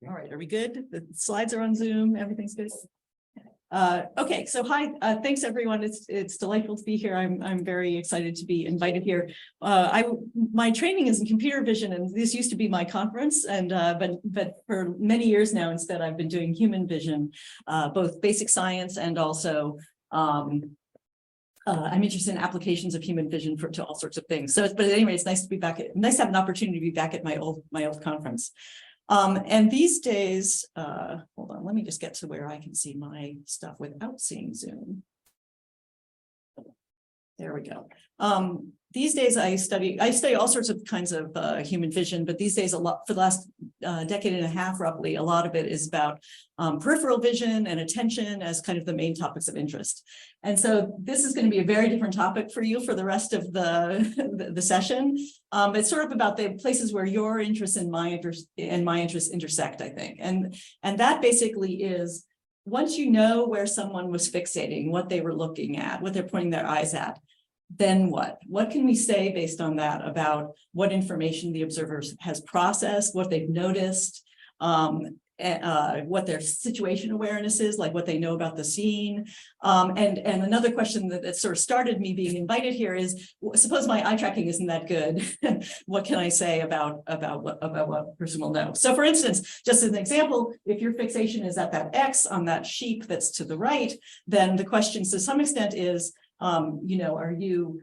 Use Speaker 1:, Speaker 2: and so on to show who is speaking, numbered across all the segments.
Speaker 1: All right, are we good? The slides are on Zoom, everything's good? Okay, so hi, thanks everyone. It's delightful to be here. I'm very excited to be invited here. My training is in computer vision, and this used to be my conference, and but for many years now, instead, I've been doing human vision, both basic science and also I'm interested in applications of human vision to all sorts of things. So, but anyway, it's nice to be back. Nice to have an opportunity to be back at my old conference. And these days, hold on, let me just get to where I can see my stuff without seeing Zoom. There we go. These days I study all sorts of kinds of human vision, but these days a lot, for the last decade and a half, roughly, a lot of it is about peripheral vision and attention as kind of the main topics of interest. And so this is going to be a very different topic for you for the rest of the session. It's sort of about the places where your interests and my interests intersect, I think. And that basically is, once you know where someone was fixating, what they were looking at, what they're pointing their eyes at, then what? What can we say based on that about what information the observer has processed, what they've noticed, what their situation awareness is, like what they know about the scene. And another question that sort of started me being invited here is, suppose my eye tracking isn't that good. What can I say about what a person will know? So for instance, just as an example, if your fixation is at that X on that sheep that's to the right, then the question to some extent is, are you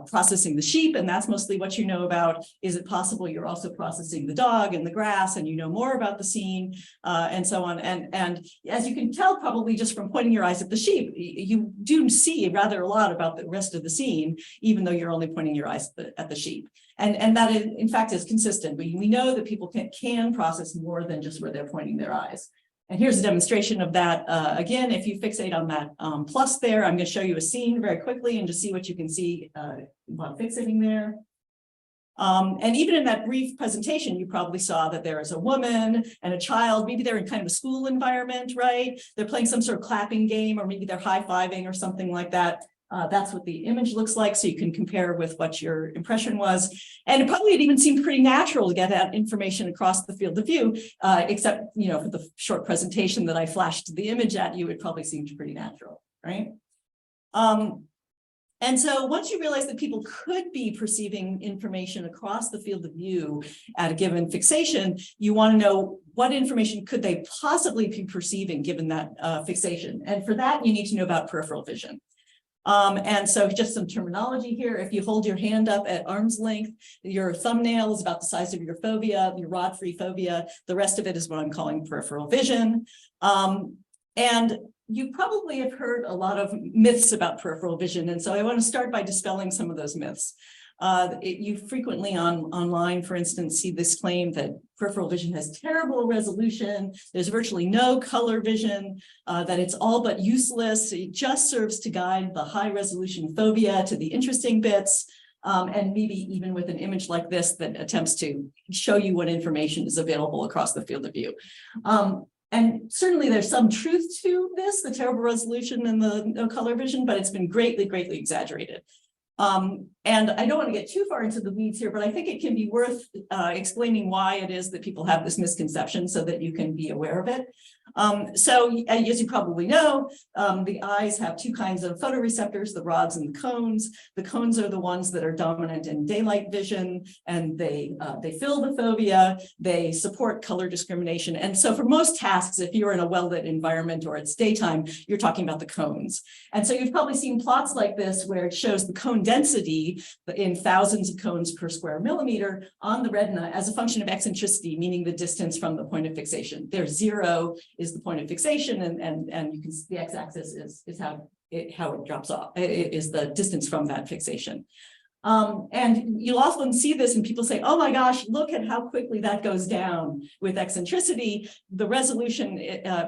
Speaker 1: processing the sheep, and that's mostly what you know about? Is it possible you're also processing the dog and the grass, and you know more about the scene, and so on? And as you can tell, probably just from pointing your eyes at the sheep, you do see rather a lot about the rest of the scene, even though you're only pointing your eyes at the sheep. And that, in fact, is consistent. We know that people can process more than just where they're pointing their eyes. And here's a demonstration of that. Again, if you fixate on that plus there, I'm going to show you a scene very quickly and just see what you can see while fixating there. And even in that brief presentation, you probably saw that there is a woman and a child. Maybe they're in kind of a school environment, right? They're playing some sort of clapping game, or maybe they're high-fiving or something like that. That's what the image looks like, so you can compare with what your impression was. And it even seemed pretty natural to get that information across the field of view, except, for the short presentation that I flashed the image at you, it probably seemed pretty natural, right? And so once you realize that people could be perceiving information across the field of view at a given fixation, you want to know what information could they possibly be perceiving given that fixation. And for that, you need to know about peripheral vision. And so just some terminology here. If you hold your hand up at arm's length, your thumbnail is about the size of your fovea, your rod-free fovea. The rest of it is what I'm calling peripheral vision. And you probably have heard a lot of myths about peripheral vision. And so I want to start by dispelling some of those myths. You frequently online, for instance, see this claim that peripheral vision has terrible resolution, there's virtually no color vision, that it's all but useless, it just serves to guide the high resolution fovea to the interesting bits, and maybe even with an image like this that attempts to show you what information is available across the field of view. And certainly there's some truth to this, the terrible resolution and the no color vision, but it's been greatly, greatly exaggerated. And I don't want to get too far into the weeds here, but I think it can be worth explaining why it is that people have this misconception so that you can be aware of it. So as you probably know, the eyes have two kinds of photoreceptors, the rods and the cones. The cones are the ones that are dominant in daylight vision, and they fill the fovea, they support color discrimination. And so for most tasks, if you're in a well-lit environment or it's daytime, you're talking about the cones. And so you've probably seen plots like this where it shows the cone density in thousands of cones per square millimeter on the retina as a function of eccentricity, meaning the distance from the point of fixation. There, 0 is the point of fixation, and you can see the x-axis is how it drops off. It is the distance from that fixation. And you'll often see this and people say, oh my gosh, look at how quickly that goes down with eccentricity. The resolution,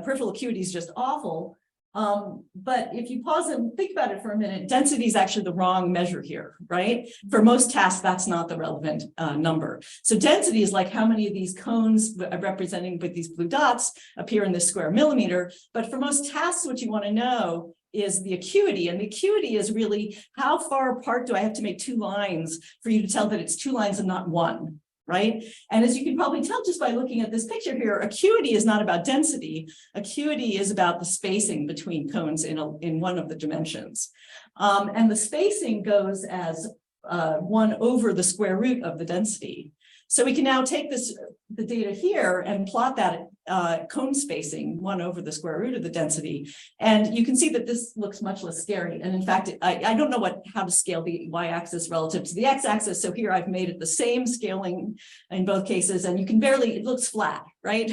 Speaker 1: peripheral acuity is just awful. But if you pause and think about it for a minute, density is actually the wrong measure here, right? For most tasks, that's not the relevant number. So density is like how many of these cones representing with these blue dots appear in this square millimeter. But for most tasks, what you want to know is the acuity, and the acuity is really how far apart do I have to make two lines for you to tell that it's two lines and not one. right? And as you can probably tell just by looking at this picture here, acuity is not about density. Acuity is about the spacing between cones in one of the dimensions. And the spacing goes as 1 over the square root of the density. So we can now take the data here and plot that cone spacing 1 over the square root of the density. And you can see that this looks much less scary. And in fact, I don't know how to scale the y-axis relative to the x-axis. So here I've made it the same scaling in both cases, and you can barely, it looks flat, right?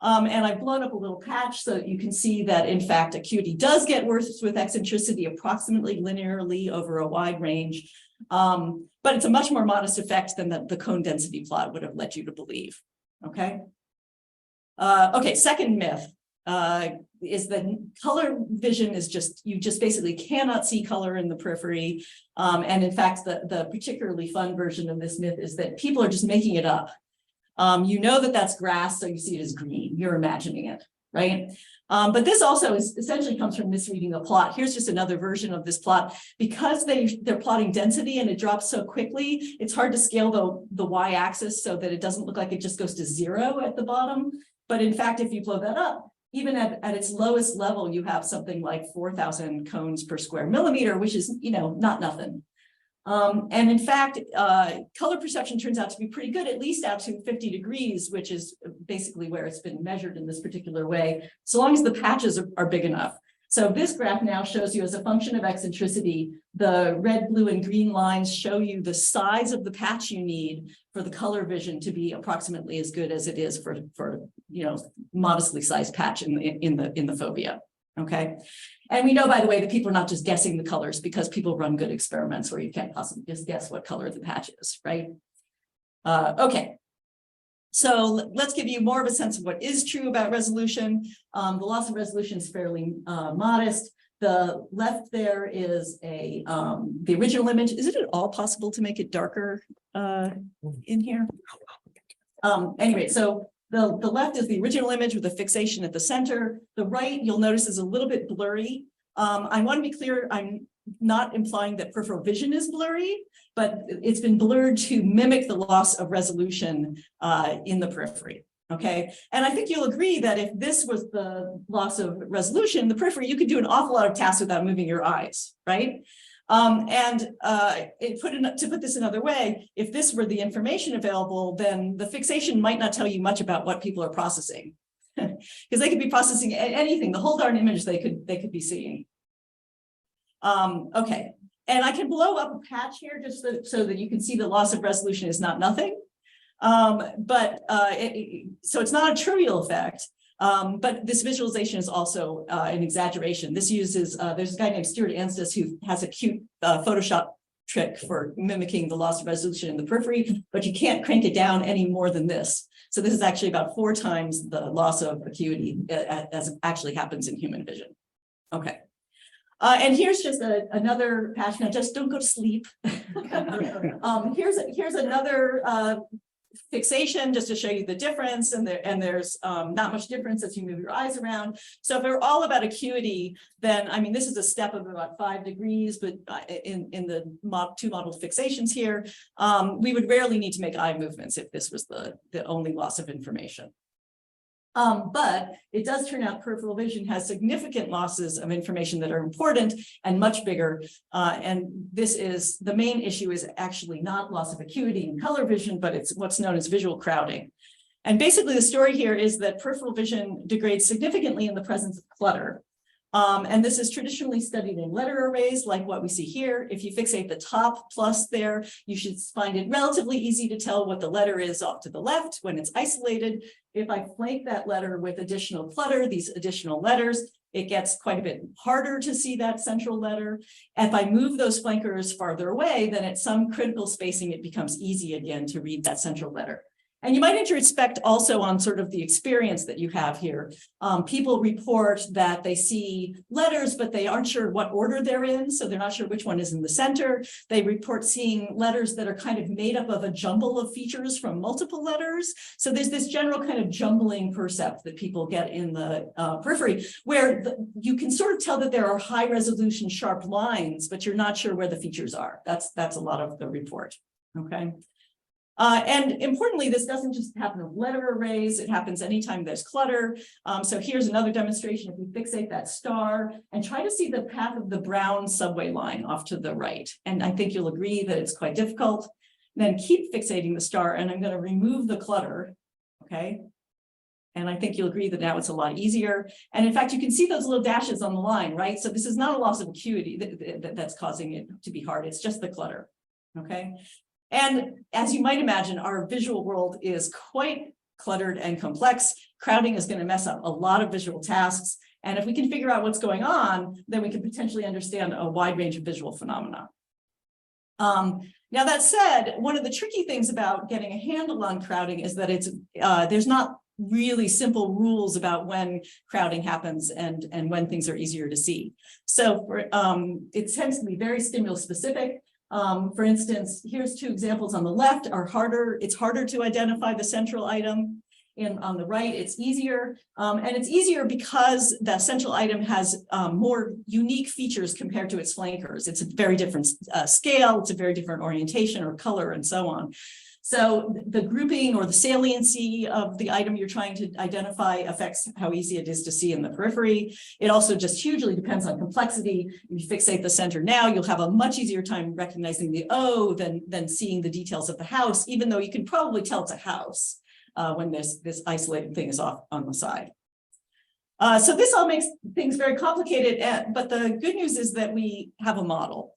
Speaker 1: And I've blown up a little patch so that you can see that, in fact, acuity does get worse with eccentricity approximately linearly over a wide range. But it's a much more modest effect than the cone density plot would have led you to believe. Okay. Okay, second myth is that color vision is you just basically cannot see color in the periphery. And in fact, the particularly fun version of this myth is that people are just making it up. You know that that's grass, so you see it as green. You're imagining it, right? But this also essentially comes from misreading the plot. Here's just another version of this plot. Because they're plotting density and it drops so quickly, it's hard to scale the y-axis so that it doesn't look like it just goes to 0 at the bottom. But in fact, if you blow that up, even at its lowest level, you have something like 4,000 cones per square millimeter, which is, not nothing. And in fact, color perception turns out to be pretty good, at least out to 50 degrees, which is basically where it's been measured in this particular way, so long as the patches are big enough. So this graph now shows you, as a function of eccentricity, the red, blue, and green lines show you the size of the patch you need for the color vision to be approximately as good as it is for modestly sized patch in the fovea. Okay. And we know, by the way, that people are not just guessing the colors, because people run good experiments where you can't possibly just guess what color the patch is, right? Okay. So let's give you more of a sense of what is true about resolution. The loss of resolution is fairly modest. The left there is the original image. Is it at all possible to make it darker in here? Anyway, so the left is the original image with the fixation at the center. The right, you'll notice, is a little bit blurry. I want to be clear, I'm not implying that peripheral vision is blurry, but it's been blurred to mimic the loss of resolution in the periphery. Okay, and I think you'll agree that if this was the loss of resolution in the periphery, you could do an awful lot of tasks without moving your eyes, right? To put this another way, if this were the information available, then the fixation might not tell you much about what people are processing, because they could be processing anything, the whole darn image they could be seeing. Okay, and I can blow up a patch here just so that you can see the loss of resolution is not nothing. So it's not a trivial effect. But this visualization is also an exaggeration. This uses, there's a guy named Stuart Anstis who has a cute Photoshop trick for mimicking the loss of resolution in the periphery, but you can't crank it down any more than this. So this is actually about 4 times the loss of acuity as actually happens in human vision. Okay. And here's just another patch. Now, just don't go to sleep. Here's another fixation just to show you the difference, and there's not much difference as you move your eyes around. So if we're all about acuity, then I mean this is a step of about 5 degrees, but in the 2 modeled fixations here, we would rarely need to make eye movements if this was the only loss of information. But it does turn out peripheral vision has significant losses of information that are important and much bigger. And this is the main issue is actually not loss of acuity in color vision, but it's what's known as visual crowding. And basically the story here is that peripheral vision degrades significantly in the presence of clutter. And this is traditionally studied in letter arrays like what we see here. If you fixate the top plus there, you should find it relatively easy to tell what the letter is off to the left when it's isolated. If I flank that letter with additional clutter, these additional letters, it gets quite a bit harder to see that central letter. If I move those flankers farther away, then at some critical spacing, it becomes easy again to read that central letter. And you might introspect also on sort of the experience that you have here. People report that they see letters, but they aren't sure what order they're in, so they're not sure which one is in the center. They report seeing letters that are kind of made up of a jumble of features from multiple letters. So there's this general kind of jumbling percept that people get in the periphery, where you can sort of tell that there are high resolution sharp lines, but you're not sure where the features are. That's a lot of the report, okay? And importantly, this doesn't just happen with letter arrays, it happens anytime there's clutter. So here's another demonstration. If we fixate that star and try to see the path of the brown subway line off to the right, and I think you'll agree that it's quite difficult. Then keep fixating the star, and I'm going to remove the clutter, okay? And I think you'll agree that now it's a lot easier. And in fact, you can see those little dashes on the line, right? So this is not a loss of acuity that's causing it to be hard, it's just the clutter, okay? And as you might imagine, our visual world is quite cluttered and complex. Crowding is going to mess up a lot of visual tasks. And if we can figure out what's going on, then we can potentially understand a wide range of visual phenomena. Now, that said, one of the tricky things about getting a handle on crowding is that there's not really simple rules about when crowding happens and when things are easier to see. So it tends to be very stimulus specific. For instance, here's two examples on the left are harder. It's harder to identify the central item. And on the right, it's easier. And it's easier because the central item has more unique features compared to its flankers. It's a very different scale. It's a very different orientation or color and so on. So the grouping or the saliency of the item you're trying to identify affects how easy it is to see in the periphery. It also just hugely depends on complexity. If you fixate the center now, you'll have a much easier time recognizing the O than seeing the details of the house, even though you can probably tell it's a house when this isolated thing is off on the side. So this all makes things very complicated, but the good news is that we have a model.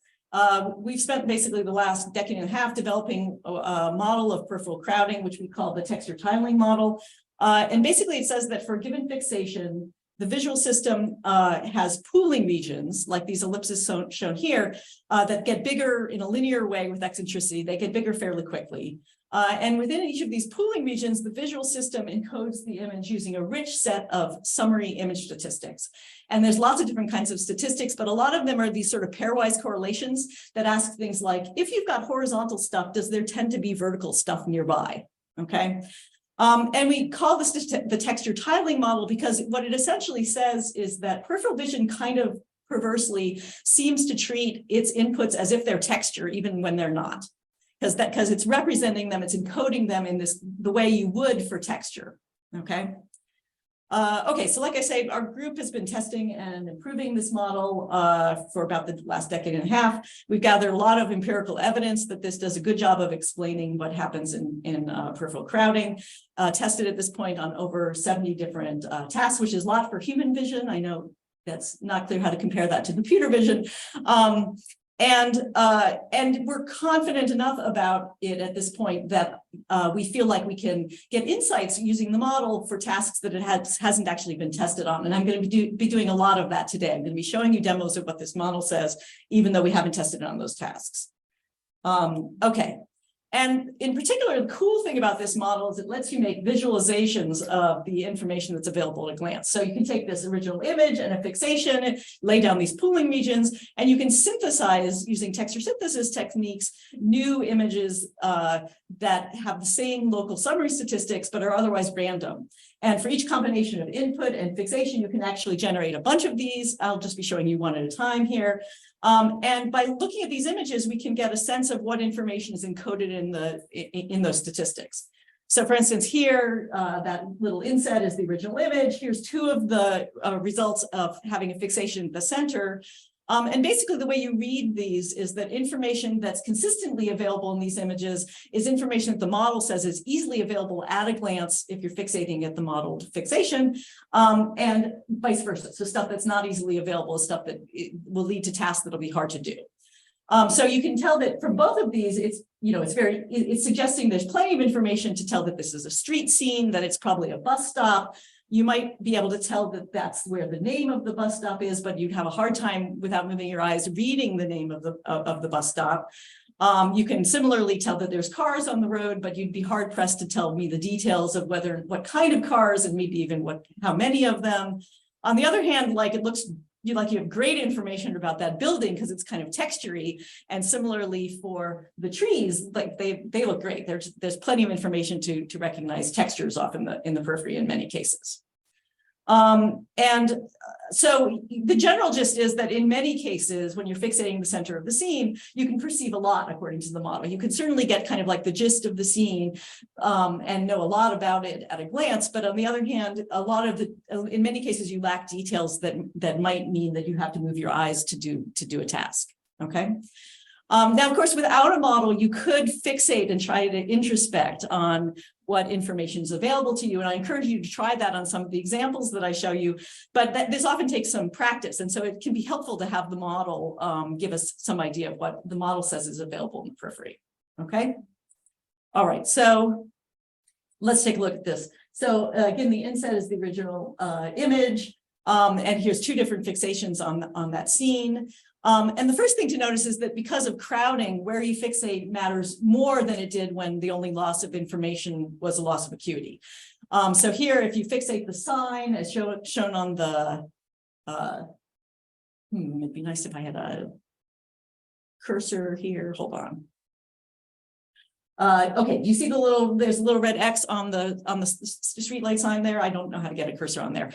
Speaker 1: We've spent basically the last decade and a half developing a model of peripheral crowding, which we call the texture tiling model. And basically it says that for a given fixation, the visual system has pooling regions, like these ellipses shown here, that get bigger in a linear way with eccentricity. They get bigger fairly quickly. And within each of these pooling regions, the visual system encodes the image using a rich set of summary image statistics. And there's lots of different kinds of statistics, but a lot of them are these sort of pairwise correlations that ask things like, if you've got horizontal stuff, does there tend to be vertical stuff nearby? Okay. And we call this the texture tiling model because what it essentially says is that peripheral vision kind of perversely seems to treat its inputs as if they're texture, even when they're not. Because it's representing them, it's encoding them in the way you would for texture. Okay. Okay, so like I say, our group has been testing and improving this model for about the last decade and a half. We've gathered a lot of empirical evidence that this does a good job of explaining what happens in peripheral crowding. Tested at this point on over 70 different tasks, which is a lot for human vision. I know that's not clear how to compare that to computer vision. And we're confident enough about it at this point that we feel like we can get insights using the model for tasks that it hasn't actually been tested on. And I'm going to be doing a lot of that today. I'm going to be showing you demos of what this model says, even though we haven't tested it on those tasks. Okay. And in particular, the cool thing about this model is it lets you make visualizations of the information that's available at a glance. So you can take this original image and a fixation, lay down these pooling regions, and you can synthesize using texture synthesis techniques, new images that have the same local summary statistics, but are otherwise random. And for each combination of input and fixation, you can actually generate a bunch of these. I'll just be showing you one at a time here. And by looking at these images, we can get a sense of what information is encoded in those statistics. So for instance, here, that little inset is the original image. Here's two of the results of having a fixation at the center. And basically the way you read these is that information that's consistently available in these images is information that the model says is easily available at a glance if you're fixating at the modeled fixation, and vice versa. So stuff that's not easily available is stuff that will lead to tasks that'll be hard to do. So you can tell that from both of these, it's suggesting there's plenty of information to tell that this is a street scene, that it's probably a bus stop. You might be able to tell that that's where the name of the bus stop is, but you'd have a hard time without moving your eyes reading the name of the bus stop. You can similarly tell that there's cars on the road, but you'd be hard pressed to tell me the details of what kind of cars and maybe even how many of them. On the other hand, like it looks like you have great information about that building because it's kind of textury. And similarly for the trees, like they look great. There's plenty of information to recognize textures off in the periphery in many cases. So the general gist is that in many cases, when you're fixating the center of the scene, you can perceive a lot according to the model. You can certainly get kind of like the gist of the scene and know a lot about it at a glance. But on the other hand, in many cases, you lack details that might mean that you have to move your eyes to do a task. Okay. Now, of course, without a model, you could fixate and try to introspect on what information is available to you. And I encourage you to try that on some of the examples that I show you, but this often takes some practice. And so it can be helpful to have the model give us some idea of what the model says is available in the periphery. Okay. All right. So let's take a look at this. So again, the inset is the original image. And here's two different fixations on that scene. And the first thing to notice is that because of crowding, where you fixate matters more than it did when the only loss of information was a loss of acuity. So here, if you fixate the sign as shown on the, it'd be nice if I had a cursor here, hold on. Okay, you see there's a little red X on the street light sign there. I don't know how to get a cursor on there.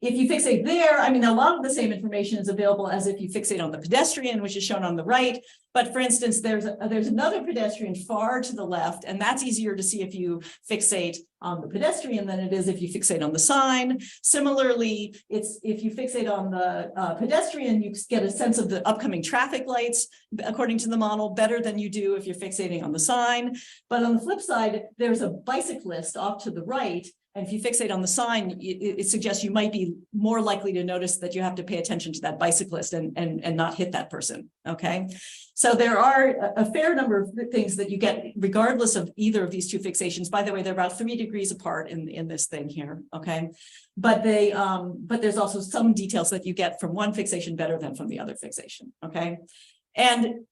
Speaker 1: If you fixate there, I mean, a lot of the same information is available as if you fixate on the pedestrian, which is shown on the right. But for instance, there's another pedestrian far to the left, and that's easier to see if you fixate on the pedestrian than it is if you fixate on the sign. Similarly, if you fixate on the pedestrian, you get a sense of the upcoming traffic lights, according to the model, better than you do if you're fixating on the sign. But on the flip side, there's a bicyclist off to the right. And if you fixate on the sign, it suggests you might be more likely to notice that you have to pay attention to that bicyclist and not hit that person, okay? So there are a fair number of things that you get regardless of either of these two fixations. By the way, they're about 3 degrees apart in this thing here, okay? But there's also some details that you get from one fixation better than from the other fixation, okay? And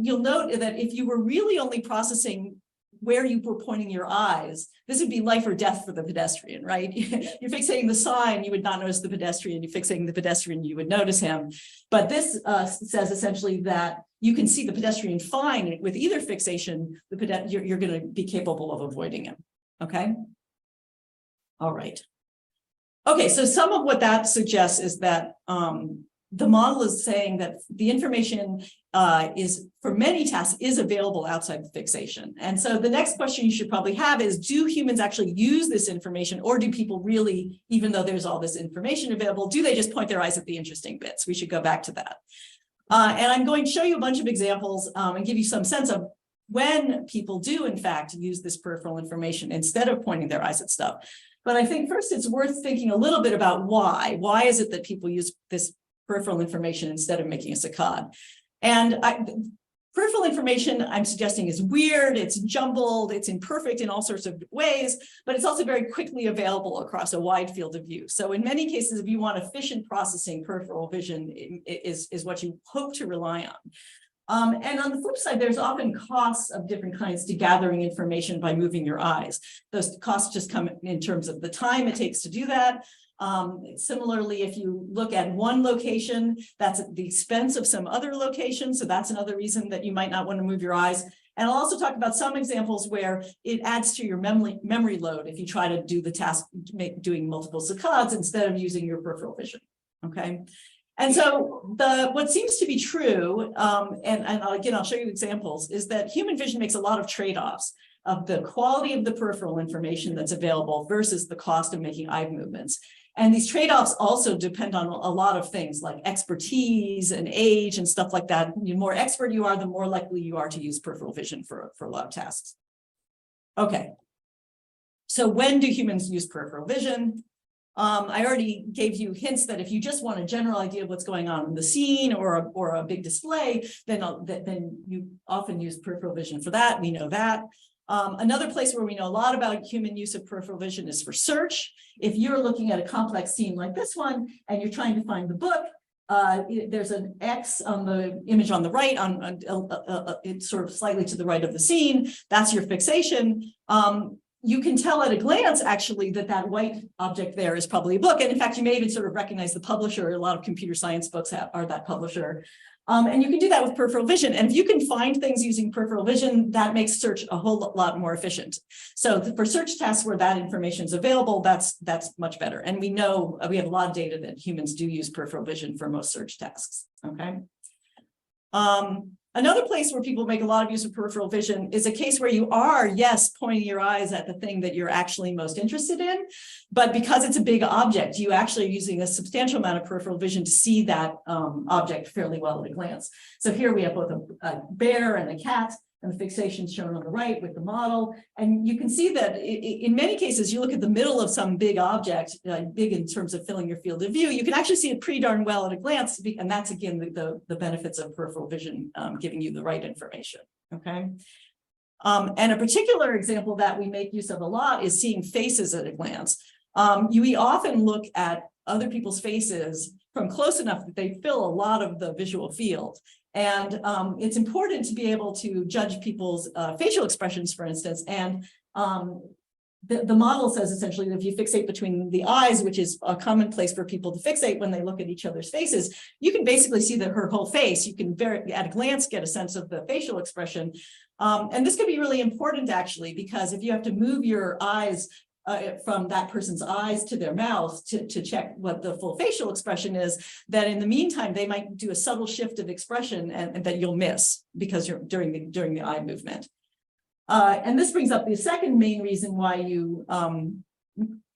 Speaker 1: you'll note that if you were really only processing where you were pointing your eyes, this would be life or death for the pedestrian, right? You're fixating the sign, you would not notice the pedestrian. You're fixating the pedestrian, you would notice him. But this says essentially that you can see the pedestrian fine with either fixation. You're going to be capable of avoiding him. Okay. All right. Okay. So some of what that suggests is that the model is saying that the information is, for many tasks, is available outside the fixation. And so the next question you should probably have is, do humans actually use this information, or do people really, even though there's all this information available, do they just point their eyes at the interesting bits? We should go back to that. And I'm going to show you a bunch of examples and give you some sense of when people do, in fact, use this peripheral information instead of pointing their eyes at stuff. But I think first it's worth thinking a little bit about why. Why is it that people use this peripheral information instead of making a saccade? And peripheral information, I'm suggesting, is weird, it's jumbled, it's imperfect in all sorts of ways, but it's also very quickly available across a wide field of view. So in many cases, if you want efficient processing, peripheral vision is what you hope to rely on. And on the flip side, there's often costs of different kinds to gathering information by moving your eyes. Those costs just come in terms of the time it takes to do that. Similarly, if you look at one location, that's at the expense of some other location. So that's another reason that you might not want to move your eyes. And I'll also talk about some examples where it adds to your memory load if you try to do the task doing multiple saccades instead of using your peripheral vision. Okay. And so what seems to be true, and again, I'll show you examples, is that human vision makes a lot of trade-offs of the quality of the peripheral information that's available versus the cost of making eye movements. And these trade-offs also depend on a lot of things like expertise and age and stuff like that. The more expert you are, the more likely you are to use peripheral vision for a lot of tasks. Okay. So when do humans use peripheral vision? I already gave you hints that if you just want a general idea of what's going on in the scene or a big display, then you often use peripheral vision for that. We know that. Another place where we know a lot about human use of peripheral vision is for search. If you're looking at a complex scene like this one and you're trying to find the book, there's an X on the image on the right, it's sort of slightly to the right of the scene. That's your fixation. You can tell at a glance, actually, that white object there is probably a book. And in fact, you may even sort of recognize the publisher. A lot of computer science books are that publisher. And you can do that with peripheral vision. And if you can find things using peripheral vision, that makes search a whole lot more efficient. So for search tasks where that information is available, that's much better. And we know we have a lot of data that humans do use peripheral vision for most search tasks. Okay. Another place where people make a lot of use of peripheral vision is a case where you are, yes, pointing your eyes at the thing that you're actually most interested in, but because it's a big object, you actually are using a substantial amount of peripheral vision to see that object fairly well at a glance. So here we have both a bear and a cat, and the fixation shown on the right with the model. And you can see that in many cases, you look at the middle of some big object, big in terms of filling your field of view, you can actually see it pretty darn well at a glance. And that's, again, the benefits of peripheral vision giving you the right information, okay? And a particular example that we make use of a lot is seeing faces at a glance. We often look at other people's faces from close enough that they fill a lot of the visual field. And it's important to be able to judge people's facial expressions, for instance. And the model says essentially that if you fixate between the eyes, which is a common place for people to fixate when they look at each other's faces, you can basically see her whole face. You can at a glance get a sense of the facial expression. And this can be really important, actually, because if you have to move your eyes from that person's eyes to their mouth to check what the full facial expression is, that in the meantime, they might do a subtle shift of expression and that you'll miss because you're during the eye movement. And this brings up the second main reason why you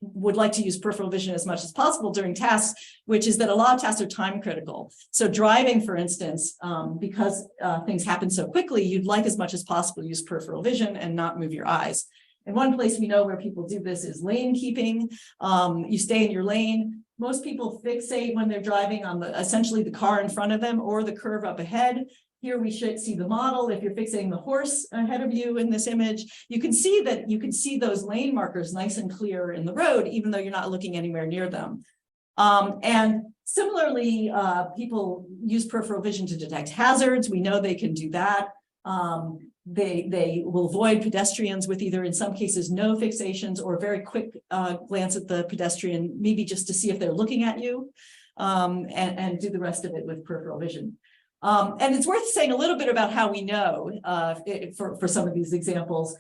Speaker 1: would like to use peripheral vision as much as possible during tasks, which is that a lot of tasks are time critical. So driving, for instance, because things happen so quickly, you'd like as much as possible to use peripheral vision and not move your eyes. And one place we know where people do this is lane keeping. You stay in your lane. Most people fixate when they're driving on essentially the car in front of them or the curve up ahead. Here we should see the model. If you're fixating the horse ahead of you in this image, you can see those lane markers nice and clear in the road, even though you're not looking anywhere near them. And similarly, people use peripheral vision to detect hazards. We know they can do that. They will avoid pedestrians with either, in some cases, no fixations or a very quick glance at the pedestrian, maybe just to see if they're looking at you, and do the rest of it with peripheral vision. And it's worth saying a little bit about how we know for some of these examples.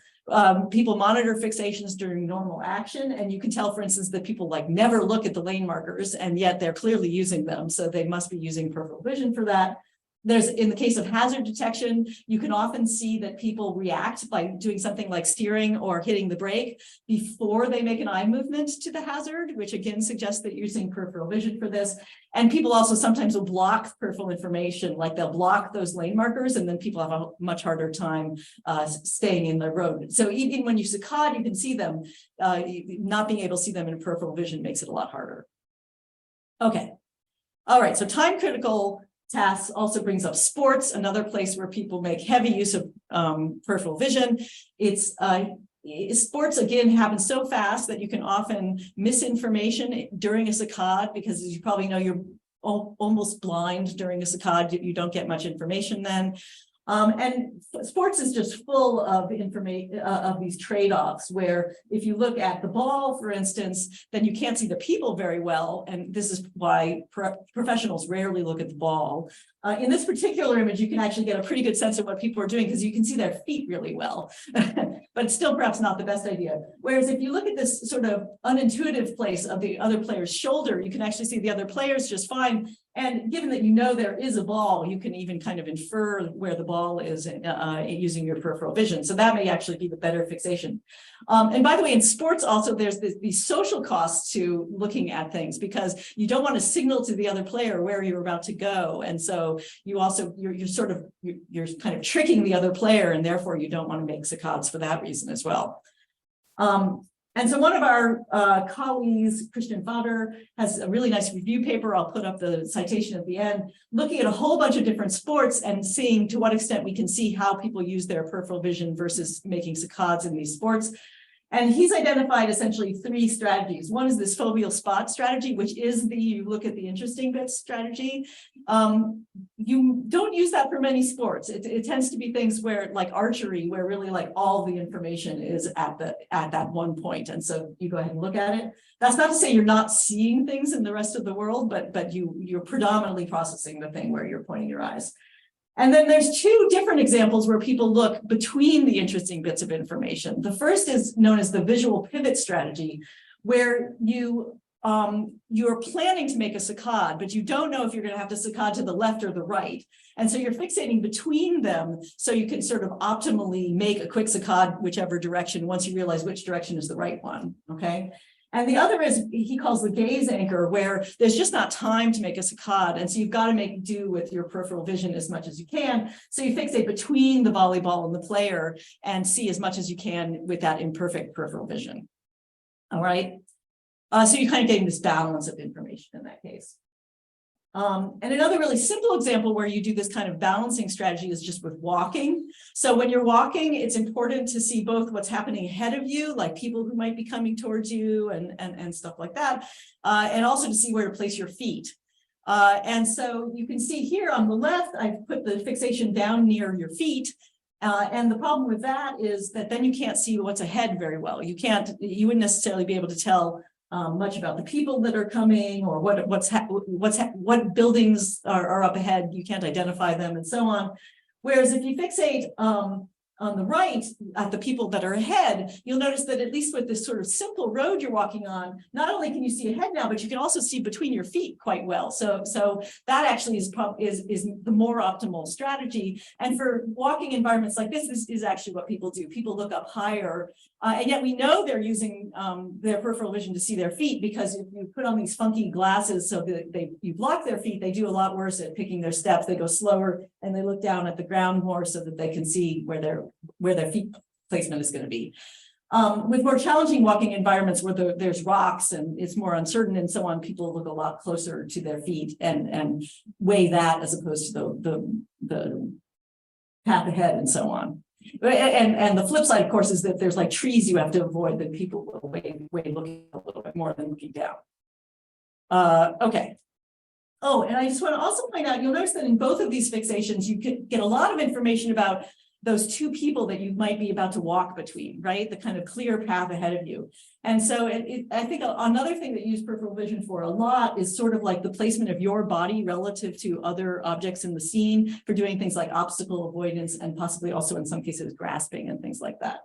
Speaker 1: People monitor fixations during normal action, and you can tell, for instance, that people never look at the lane markers, and yet they're clearly using them. So they must be using peripheral vision for that. In the case of hazard detection, you can often see that people react by doing something like steering or hitting the brake before they make an eye movement to the hazard, which again suggests that you're using peripheral vision for this. And people also sometimes will block peripheral information, like they'll block those lane markers, and then people have a much harder time staying in the road. So even when you saccade, you can see them. Not being able to see them in peripheral vision makes it a lot harder. Okay. All right. So time critical tasks also brings up sports, another place where people make heavy use of peripheral vision. Sports, again, happen so fast that you can often miss information during a saccade, because as you probably know, you're almost blind during a saccade. You don't get much information then. And sports is just full of information of these trade-offs, where if you look at the ball, for instance, then you can't see the people very well. And this is why professionals rarely look at the ball. In this particular image, you can actually get a pretty good sense of what people are doing because you can see their feet really well, but it's still perhaps not the best idea. Whereas if you look at this sort of unintuitive place of the other player's shoulder, you can actually see the other players just fine. And given that you know there is a ball, you can even kind of infer where the ball is using your peripheral vision. So that may actually be the better fixation. And by the way, in sports also, there's these social costs to looking at things, because you don't want to signal to the other player where you're about to go. And so you also, you're kind of tricking the other player, and therefore you don't want to make saccades for that reason as well. And so one of our colleagues, Christian Fodder, has a really nice review paper. I'll put up the citation at the end, looking at a whole bunch of different sports and seeing to what extent we can see how people use their peripheral vision versus making saccades in these sports. And he's identified essentially 3 strategies. One is this foveal spot strategy, which is the you look at the interesting bits strategy. You don't use that for many sports. It tends to be things where, like archery, where really like all the information is at that one point. And so you go ahead and look at it. That's not to say you're not seeing things in the rest of the world, but you're predominantly processing the thing where you're pointing your eyes. And then there's 2 different examples where people look between the interesting bits of information. The first is known as the visual pivot strategy, where you're planning to make a saccade, but you don't know if you're going to have to saccade to the left or the right. And so you're fixating between them so you can sort of optimally make a quick saccade whichever direction once you realize which direction is the right one, okay? And the other is, he calls the gaze anchor, where there's just not time to make a saccade. And so you've got to make do with your peripheral vision as much as you can. So you fixate between the volleyball and the player and see as much as you can with that imperfect peripheral vision. All right. So you're kind of getting this balance of information in that case. And another really simple example where you do this kind of balancing strategy is just with walking. So when you're walking, it's important to see both what's happening ahead of you, like people who might be coming towards you and stuff like that, and also to see where to place your feet. And so you can see here on the left, I've put the fixation down near your feet. And the problem with that is that then you can't see what's ahead very well. You wouldn't necessarily be able to tell much about the people that are coming or what buildings are up ahead. You can't identify them and so on. Whereas if you fixate on the right at the people that are ahead, you'll notice that at least with this sort of simple road you're walking on, not only can you see ahead now, but you can also see between your feet quite well. So that actually is the more optimal strategy. And for walking environments like this is actually what people do. People look up higher, and yet we know they're using their peripheral vision to see their feet, because if you put on these funky glasses so that you block their feet, they do a lot worse at picking their steps. They go slower and they look down at the ground more so that they can see where their feet placement is going to be. With more challenging walking environments where there's rocks and it's more uncertain and so on, people look a lot closer to their feet and weigh that as opposed to the path ahead and so on. And the flip side, of course, is that there's like trees you have to avoid that people will weigh looking a little bit more than looking down. Okay. Oh, and I just want to also point out, you'll notice that in both of these fixations, you can get a lot of information about those 2 people that you might be about to walk between, right? The kind of clear path ahead of you. And so I think another thing that you use peripheral vision for a lot is sort of like the placement of your body relative to other objects in the scene for doing things like obstacle avoidance and possibly also in some cases grasping and things like that.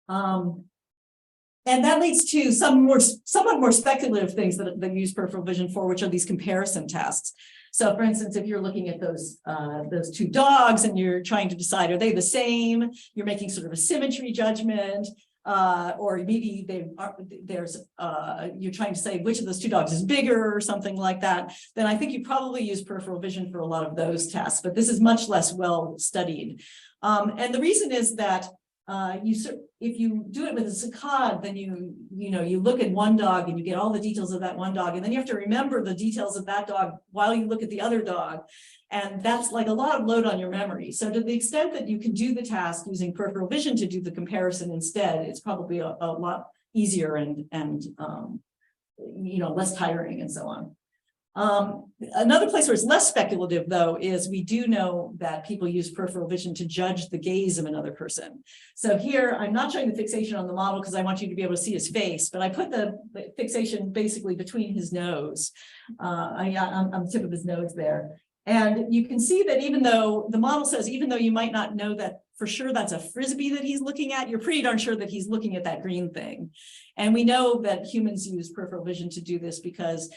Speaker 1: And that leads to somewhat more speculative things that use peripheral vision for, which are these comparison tasks. So for instance, if you're looking at those 2 dogs and you're trying to decide, are they the same? You're making sort of a symmetry judgment, or maybe you're trying to say which of those 2 dogs is bigger or something like that. Then I think you probably use peripheral vision for a lot of those tasks, but this is much less well studied. And the reason is that if you do it with a saccade, then you look at one dog and you get all the details of that one dog, and then you have to remember the details of that dog while you look at the other dog, and that's like a lot of load on your memory. So to the extent that you can do the task using peripheral vision to do the comparison instead, it's probably a lot easier and less tiring and so on. Another place where it's less speculative, though, is we do know that people use peripheral vision to judge the gaze of another person. So here, I'm not showing the fixation on the model because I want you to be able to see his face, but I put the fixation basically between his nose, on the tip of his nose there. And you can see that even though the model says, even though you might not know that for sure that's a Frisbee that he's looking at, you're pretty darn sure that he's looking at that green thing. And we know that humans use peripheral vision to do this because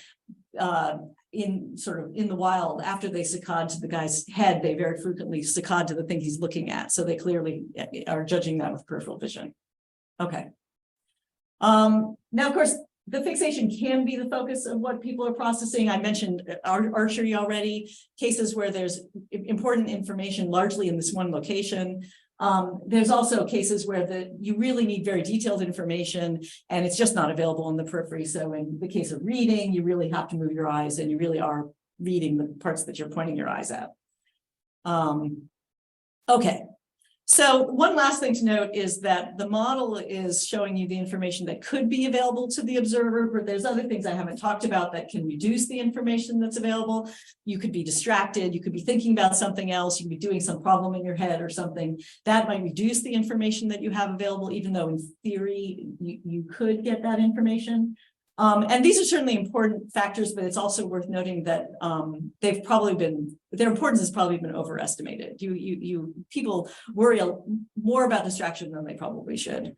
Speaker 1: in the wild, after they saccade to the guy's head, they very frequently saccade to the thing he's looking at. So they clearly are judging that with peripheral vision. Okay. Now, of course, the fixation can be the focus of what people are processing. I mentioned archery already, cases where there's important information largely in this one location. There's also cases where you really need very detailed information and it's just not available in the periphery. So in the case of reading, you really have to move your eyes and you really are reading the parts that you're pointing your eyes at. Okay. So one last thing to note is that the model is showing you the information that could be available to the observer, but there's other things I haven't talked about that can reduce the information that's available. You could be distracted, you could be thinking about something else, you could be doing some problem in your head or something. That might reduce the information that you have available, even though in theory you could get that information. And these are certainly important factors, but it's also worth noting that their importance has probably been overestimated. People worry more about distraction than they probably should.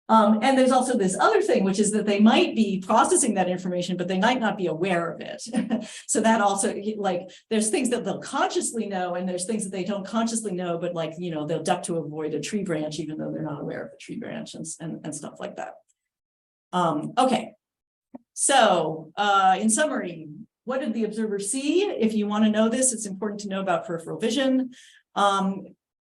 Speaker 1: And there's also this other thing, which is that they might be processing that information, but they might not be aware of it. So that also, like, there's things that they'll consciously know, and there's things that they don't consciously know, but like, you know, they'll duck to avoid a tree branch, even though they're not aware of the tree branch and stuff like that. Okay. So in summary, what did the observer see? If you want to know this, it's important to know about peripheral vision.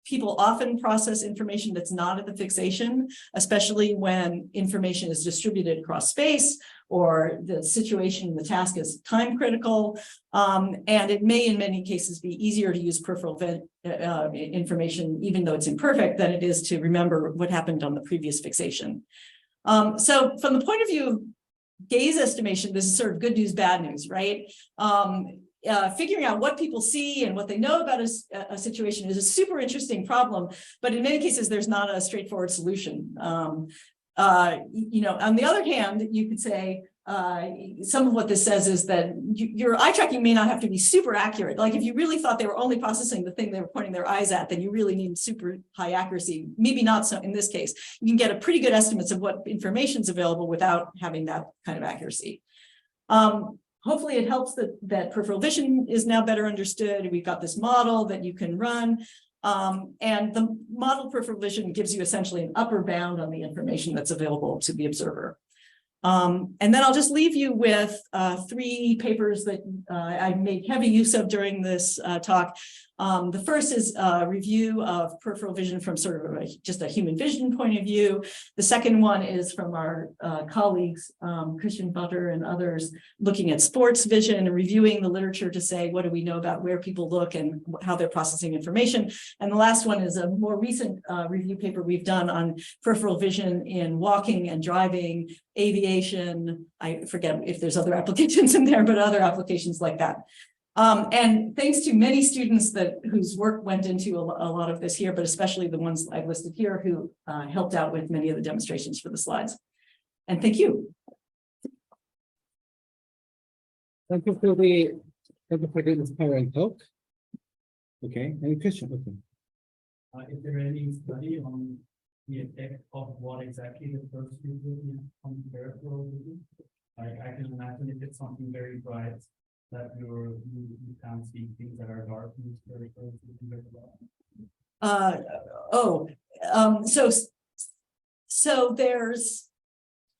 Speaker 1: People often process information that's not at the fixation, especially when information is distributed across space or the situation, the task is time critical. And it may in many cases be easier to use peripheral information, even though it's imperfect, than it is to remember what happened on the previous fixation. So from the point of view of gaze estimation, this is sort of good news, bad news, right? Figuring out what people see and what they know about a situation is a super interesting problem, but in many cases, there's not a straightforward solution. You know, on the other hand, you could say some of what this says is that your eye tracking may not have to be super accurate. Like if you really thought they were only processing the thing they were pointing their eyes at, then you really need super high accuracy. Maybe not so in this case. You can get a pretty good estimates of what information is available without having that kind of accuracy. Hopefully it helps that peripheral vision is now better understood. We've got this model that you can run. And the model peripheral vision gives you essentially an upper bound on the information that's available to the observer. And then I'll just leave you with 3 papers that I made heavy use of during this talk. The first is a review of peripheral vision from sort of just a human vision point of view. The second one is from our colleagues, Christian Butter and others, looking at sports vision and reviewing the literature to say, what do we know about where people look and how they're processing information? And the last one is a more recent review paper we've done on peripheral vision in walking and driving, aviation. I forget if there's other applications in there, but other applications like that. And thanks to many students whose work went into a lot of this here, but especially the ones I've listed here who helped out with many of the demonstrations for the slides. And thank you.
Speaker 2: Thank you for the inspiring talk. Okay, any question? Okay.
Speaker 3: Is there any study on the effect of what exactly the first visual is on peripheral vision? I can imagine if it's something very bright, that you can't see things that are dark in peripheral vision very well.
Speaker 1: So there's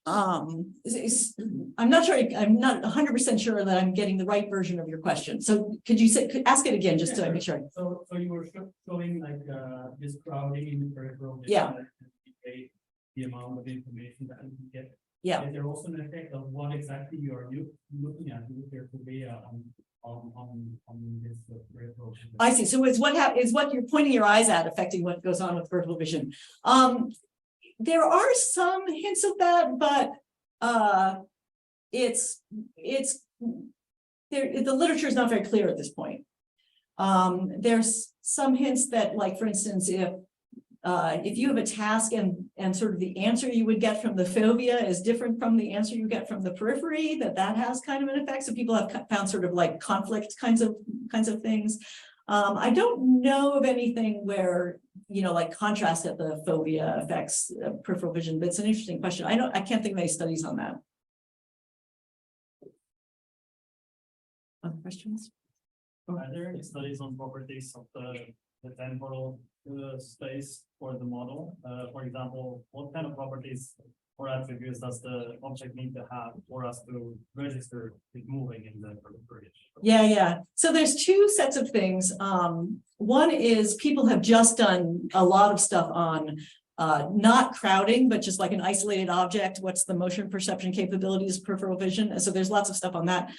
Speaker 1: I'm not sure, I'm not 100% sure that I'm getting the right version of your question. So could you ask it again just to make sure?
Speaker 3: So you were showing like this crowding in the peripheral vision,
Speaker 1: yeah,
Speaker 3: that the amount of information that you can get.
Speaker 1: Yeah.
Speaker 3: Is there also an effect of what exactly you are looking at with your data on this peripheral vision?
Speaker 1: I see. So is what you're pointing your eyes at affecting what goes on with peripheral vision? There are some hints of that, but the literature is not very clear at this point. There's some hints that, like, for instance, if you have a task and sort of the answer you would get from the fovea is different from the answer you get from the periphery, that has kind of an effect. So people have found sort of like conflict kinds of things. I don't know of anything where, like contrast at the fovea affects peripheral vision, but it's an interesting question. I can't think of any studies on that. Other questions?
Speaker 3: Are there any studies on properties of the temporal space for the model? For example, what kind of properties or attributes does the object need to have for us to register it moving in the periphery?
Speaker 1: Yeah. So there's 2 sets of things. One is people have just done a lot of stuff on not crowding, but just like an isolated object. What's the motion perception capabilities of peripheral vision? And so there's lots of stuff on that.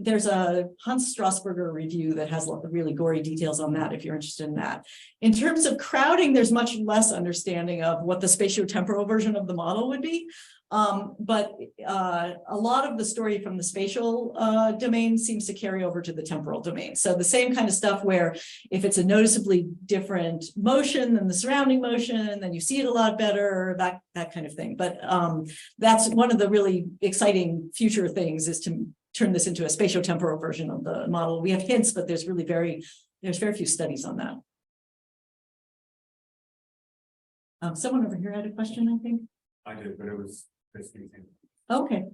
Speaker 1: There's a Hans Strasberger review that has really gory details on that if you're interested in that. In terms of crowding, there's much less understanding of what the spatiotemporal version of the model would be. But a lot of the story from the spatial domain seems to carry over to the temporal domain. So the same kind of stuff where if it's a noticeably different motion than the surrounding motion, then you see it a lot better, that kind of thing. But that's one of the really exciting future things, is to turn this into a spatiotemporal version of the model. We have hints, but there's very few studies on that. Someone over here had a question, I think.
Speaker 4: I did, but it was basically.
Speaker 1: Okay.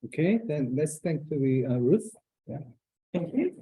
Speaker 2: Okay, then let's thank to the Ruth.
Speaker 1: Thank you.